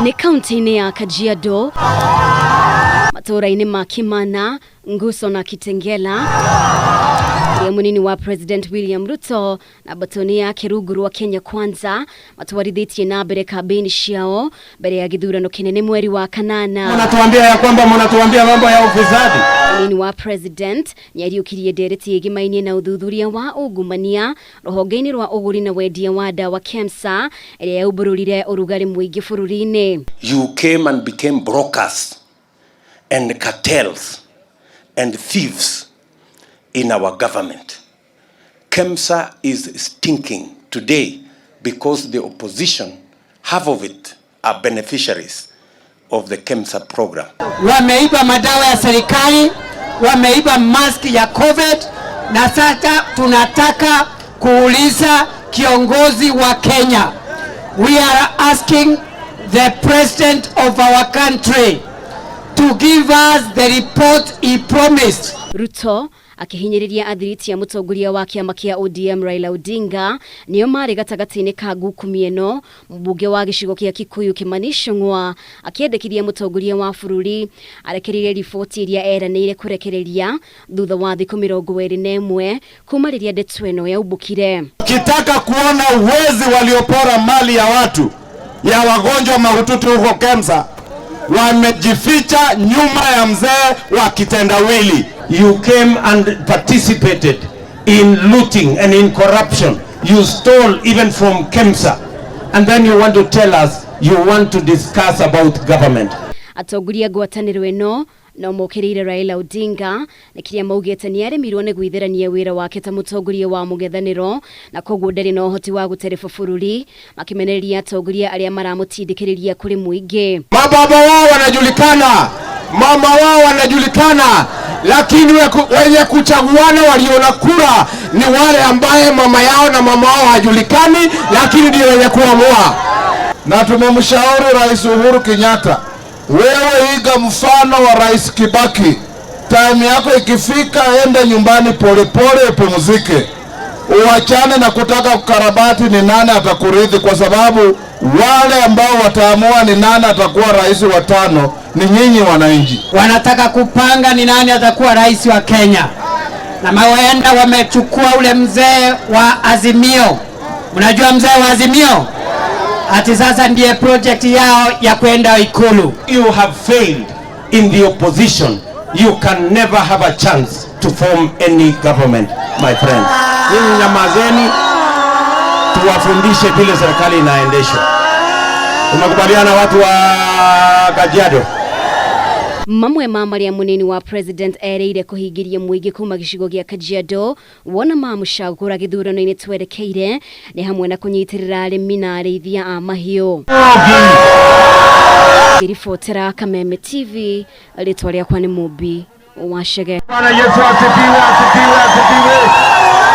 Ni kaunti-ini ya Kajiado, matura-ini ma Kimana, Nguso na Kitengela. Ndiye munini wa President William Ruto na batoni ya kiruguru wa Kenya Kwanza matwarithitie nambere kambiini ciao mbere ya githurano kinene mweri wa kanana. Mnatuambia ya kwamba mnatuambia mambo ya ufisadi. Munini wa President nimariukitie ndereti igii na uthuthuria wa ungumania ruhonge-ini rwa uguri na wendia wa ndawa Kemsa iria yaubururire urugari mwingi bururi-ini. You came and became brokers and cartels and thieves in our government. Kemsa is stinking today because the opposition, half of it, are beneficiaries of the Kemsa program. Wameiba madawa ya serikali, wameiba mask ya COVID, na sasa tunataka kuuliza kiongozi wa Kenya. We are asking the president of our country to give us the report he promised. Ruto akihinyiriria athiriti ya mutongoria wa kiama kia ODM Raila Odinga niyo mari gatagati-ini ka ngukumio mbunge wa gicigo kia Kikuyu Ngwa akiendekiria mutongoria wa bururi arekerire riboti iria eranire kurekereria thutha wa thiku 21 kuma riria ndeto eno yaubukire. Kitaka kuona uwezi waliopora mali ya watu ya wagonjwa mahututi huko Kemsa, wamejificha nyuma ya mzee wa kitendawili. You came and participated in looting and in corruption. You stole even from Kemsa. And then you want to tell us you want to discuss about government. Atongoria Ngwataniro eno no mokirire Raila Odinga nikiria maugite ni aremirwo ni gwitherania wira wake ta mutongoria wa Ngwataniro na koguo ndari no hoti wa gutereba bururi makimeneria atongoria aria maramutindikiriria kuri muingi. Mababa wao wanajulikana, mama wao wanajulikana, lakini wenye kuchaguana waliona kura ni wale ambaye mama yao na mama wao hajulikani, lakini ndio wenye kuamua. Na tumemshauri Rais Uhuru Kenyatta, wewe iga mfano wa Rais Kibaki. Time yako ikifika, enda nyumbani polepole pumzike. Uachane na kutaka kukarabati ni nani atakurithi, kwa sababu wale ambao wataamua ni nani atakuwa rais wa 5 ni nyinyi wananchi. Wanataka kupanga ni nani atakuwa rais wa Kenya. Na mawaenda wamechukua ule mzee wa Azimio. Mnajua mzee wa Azimio? Ati sasa ndiye project yao ya kwenda Ikulu. You have failed in the opposition. You can never have a chance to form any government, my friend. Nyinyi nyamazeni, tuwafundishe vile serikali inaendeshwa. Tumekubaliana watu wa Kajiado. Mamwe maria munini wa President ereire kuhingiria muingi kuma gicigo gia Kajiado wona mamucagura githurano-ini twerekeire ni hamwe na kunyitirira arimi na arithia a mahiu. Ribotera Kameme TV ritwa riakwa ni Mubi washege. Bwana Yesu asifiwe, asifiwe, asifiwe.